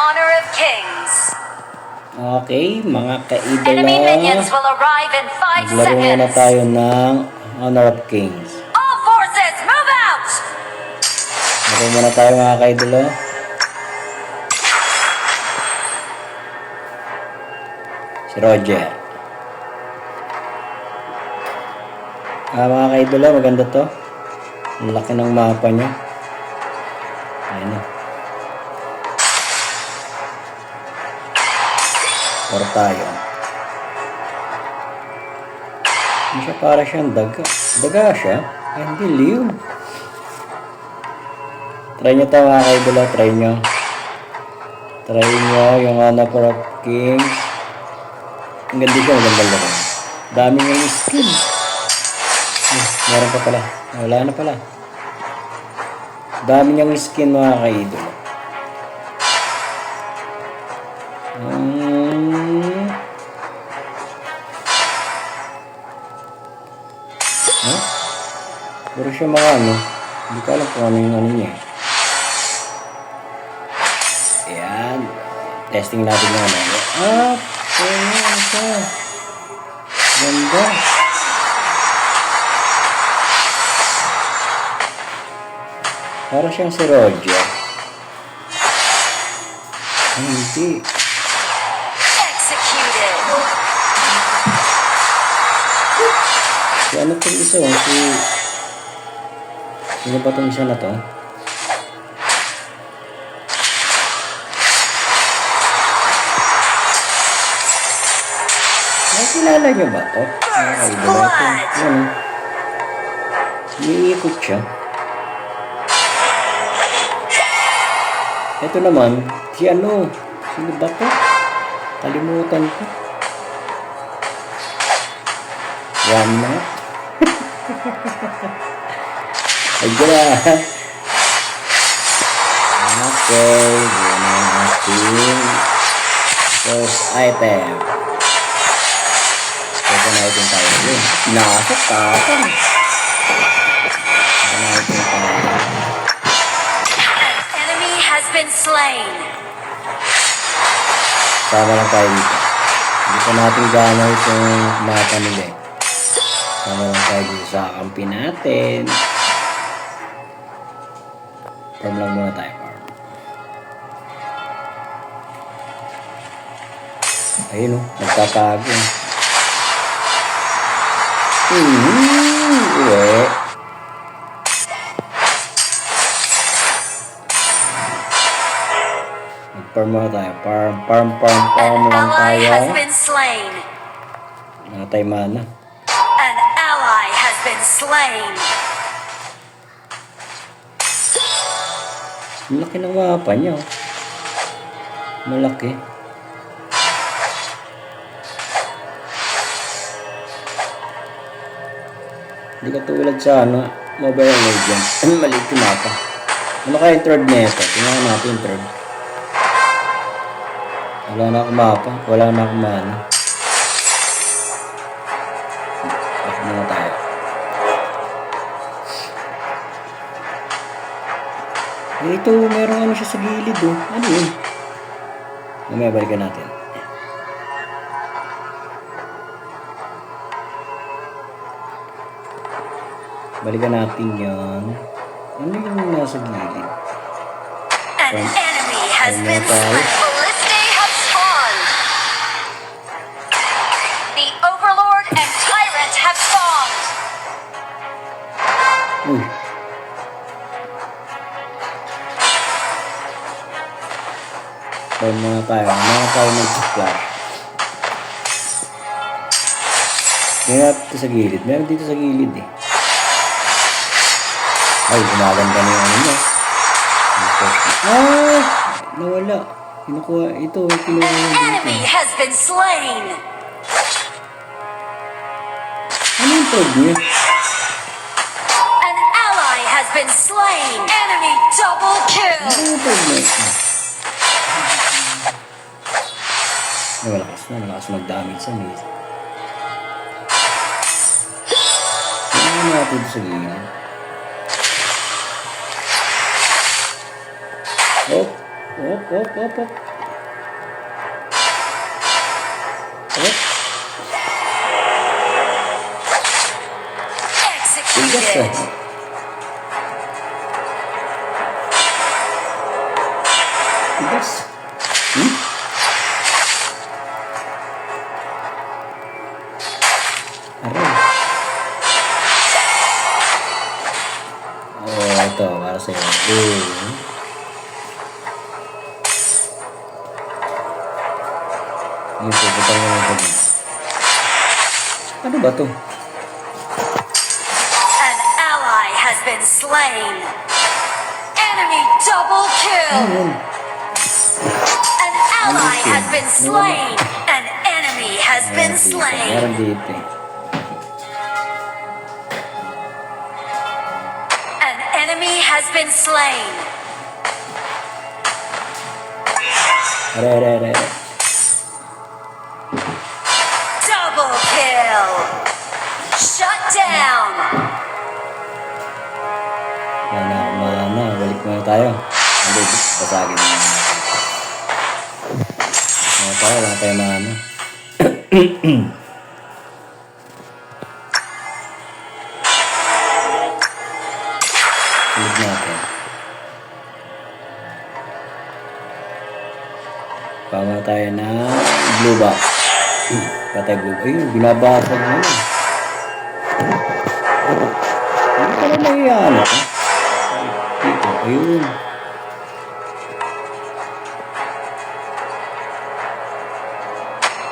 honor of kings. Okay, mga Enemy minions ka-idolo. will arrive in 5 Maglaro muna seconds. tayo ng Honor of Kings. All forces, move out! Maglaro muna tayo mga ka-idolo. Si Roger. Mga ka-idolo, maganda to. Ang laki ng mapa niya. Ayan na. Or tayo. Hindi siya para siyang daga. Daga siya? Ay, hindi, liw. Try nyo ito mga ka-idolo. Try nyo. Try nyo yung Honor of Kings. Ang ganda siya. Maganda lang. Dami yung skin. Meron pa pala. Wala na pala. Dami niyang skin mga ka-idolo. Puro siya mga ano. Hindi ko alam kung ano yung ano niya. Ayan. Testing natin yung ano. Ayan siya. Ganda. Para siyang si Roger. Hindi. Executed. Si ano itong isa? Sino ba itong isa na to? Nakilala niyo ba to? First blood. Ano? Umiikot siya. Ito naman, si ano? Sino ba to? Kalimutan ko. Yan na. Ayan. Okay, yun ang ating first item. Second item tayo yun. Nakasap tapang. Second item tayo. Enemy has been slain. Sama lang tayo dito. Hindi pa natin gano'n itong mata nila eh. Sama lang tayo dito sa kampi natin. Farm lang muna tayo. Ayun o, nagtatago. Uwe. Farm muna tayo. Farm lang Ally has tayo. been slain. Natay mana. An ally has been slain. Malaki ng mapa niya. Oh. Malaki. Hindi ka tulad sa ano, Mobile Legends. Maliit yung mapa. Ano kaya yung third nito? Tingnan natin yung third. Wala na akong mapa. Wala na akong mana. Back muna tayo. Ito, meron ano siya sa gilid oh. Ano yun? Mamaya balikan natin. Balikan natin yan. Ano yung nasa gilid? An enemy has been slain. Ballistae have spawned. The Overlord and Tyrant have spawned. Uy. Farm muna tayo. Mga tayo mag-splash. Meron dito sa gilid. Meron dito sa gilid eh. Ay, gumaganda na yung ano niya. Nawala. Kinukuha. Ito, kinuha yung Enemy dito. has been slain. Ano yung tag niya? An ally has been slain. Enemy double kill. Ano yung tag niya? Malakas na. Malakas mag-damage sa mid. Ano natin sa gilid? Op. Bigas Executed. ah. Bigas. Aray. Oh, ito. Para sa'yo. Yun, pupunta mo na dyan. Ano ba to? An ally has been slain. Enemy double kill. Ano yun? An ally has been slain. An enemy has been slain. Meron dito eh. An enemy has been slain. Are. Double kill. Shut down. Mana. Balik muna tayo. Hindi, pasagin na. Wala tayo mana. Sulit natin. Pama tayo na blue box. Patay blue. Ayun, binabasa na yun. Ano pala nangyayari ito? Dito, ayun.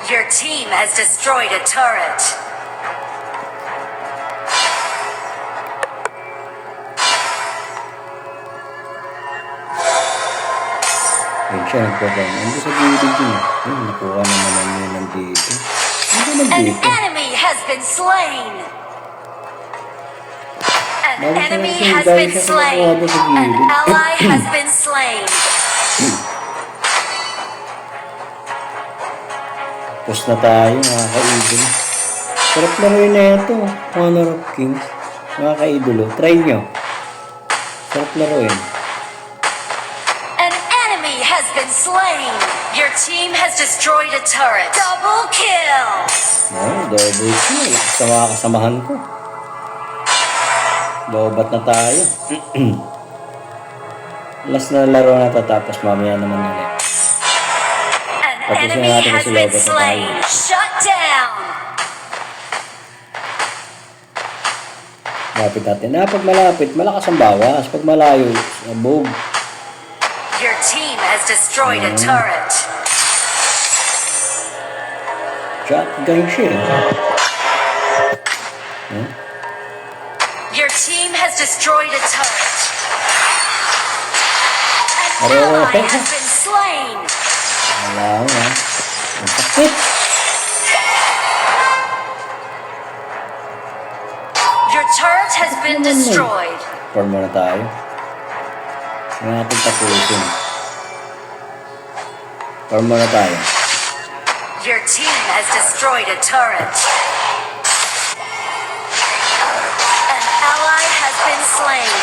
Your team has destroyed a turret. Ayun siya, nagpapang. Ano sa gilid yun? Ayun, nakuha naman yun nandito. Ano ba An nandito? enemy has been slain. An Bakit enemy natin has dahil been siya slain. nakuha doon sa An gilid? ally has been slain. Tapos na tayo, mga ka-idol. Sarap laruin na ito. Honor of Kings. Mga ka-idolo, try nyo. Sarap laruin. An enemy has been slain. Your team has destroyed a turret. Double kill. No, double kill. Sa mga kasamahan ko. Lobat na tayo. Last na laro na tatapos mamaya naman ulit. An Tapusin enemy natin has kasi been lobat na slain. tayo. Shut down. Lapit natin. Pag malapit, malakas ang bawas. Pag malayo, abog. Your team has destroyed a turret. Shotgun siya. Your team has destroyed a turret. An Aray, ally aray. has been slain. Wala ko na. Ang sakit. Your turret has been destroyed. Form muna tayo. Hindi natin tapusin. Form muna tayo. Your team has destroyed a turret. An ally has been slain.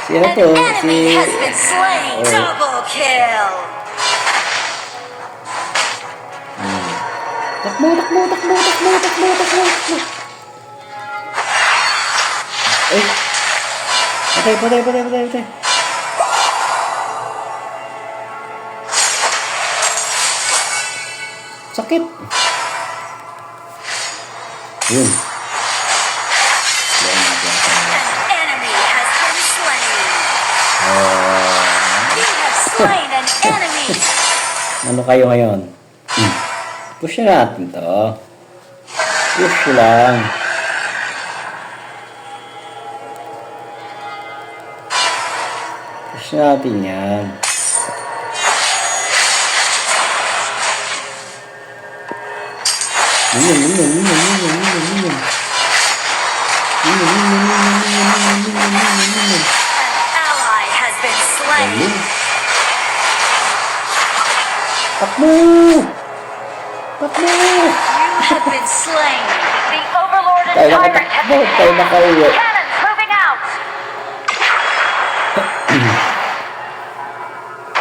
Si ano An to? enemy has been Si... slain. Oh. Double kill. Takbo. Ay! Patay. Sakit! Yun. An enemy has been slain. You have slain an enemy. Ano kayo ngayon? Push na natin to. Push lang. Push natin yan. An ally has been slain. Takbo! You have been slain. The Overlord and Tayo Tyrant have nakatakbo. been Tayo hit. nakauwi. Cannons moving out.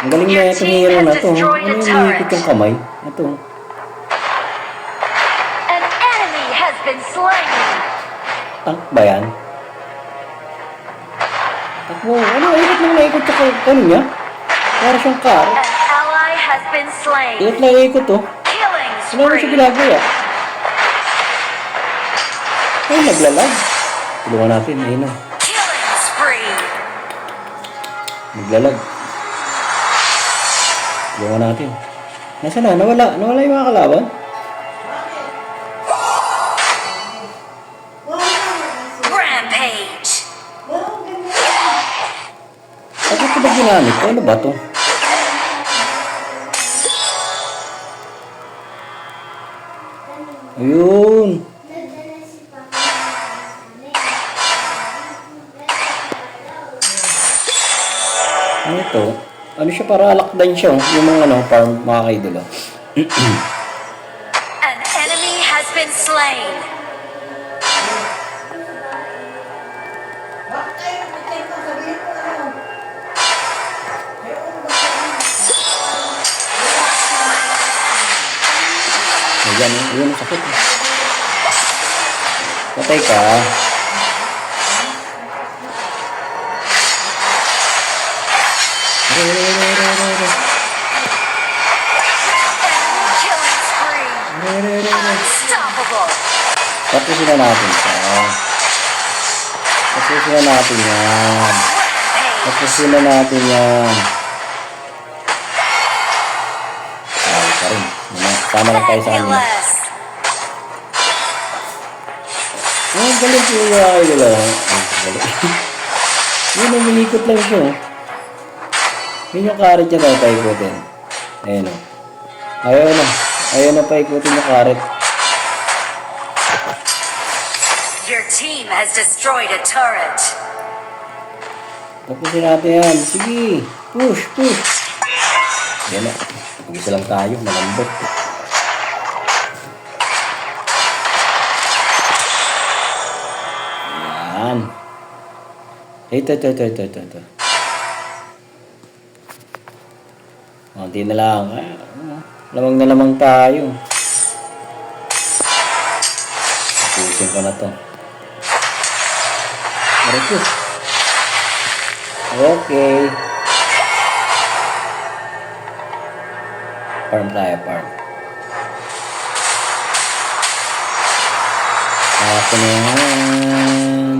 Ang galing na itong hero na to. Ano yung umiikot yung kamay? Ito. An enemy has been slain. Tank ba yan? Takbo. Ano? Ikot lang na ikot sa ano niya? Para siyang car. An ally has been slain. Ikot lang ikot to. Killing Wala na siya spree. ginagawa. Ay, naglalag. Tulungan natin. Ayun na. Killing spree. Naglalag. Tulungan natin. Nasaan na? Nawala. Nawala yung mga kalaban. Rampage. Bakit ito ba ginamit? Ano ba to? Ayun. Ano ito? Ano siya para alakdan siya? Yung mga ano, farm mga kaidolo. An enemy has been slain. Ayan, ayun, sakit. Patay ka. Killing spree. Unstoppable. Tapusin na natin siya. Tapusin na natin yan. Rampage. Tapusin na natin yan. Ay, pa rin. Sama lang tayo sa kanya. Fabulous. Oh, galing po yung mga idol. Ay, galing. Yun, umiikot lang siya. Yun yung karet niya na paikutin. Ayun o. Ayaw na. Ayaw na paikutin yung karet. Your team has destroyed a turret. Tapusin natin yan. Sige. Push, push. Yan na. Mag-isa lang tayo. Malambot. Yan. Ito. Konti na lang. Lamang na lamang tayo. Tapusin ko na to. Aray ko. Okay. Farm tayo, farm. Ako na yan.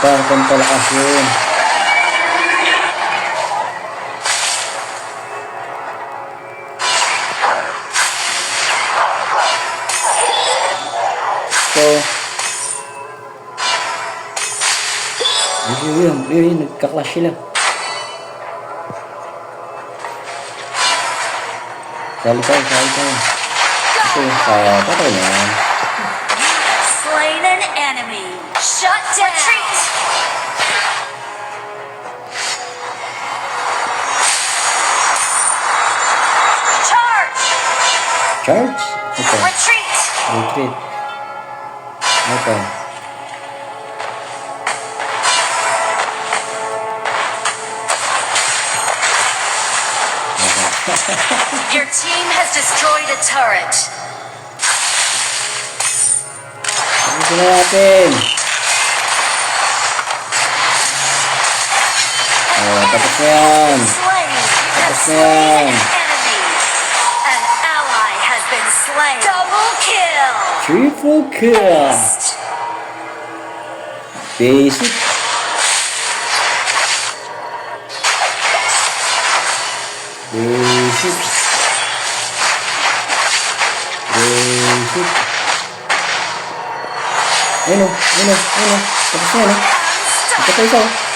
Pantalakas yun. So, yun, nagka-clash sila. Sali tayo. Ito yung patay na yan. Slain an enemy. Shut down. Retreat. Charge. Charge? Ito. Retreat. Retreat. Ito. Your team has destroyed a turret. Tapusin na natin. Tapos na yan. Slain. You have Tapos na slain yan. an enemy. An ally has been slain. Double kill. Triple kill. Basic. Basic. Ayun o. Tapos na yan o. Ito pa isa o.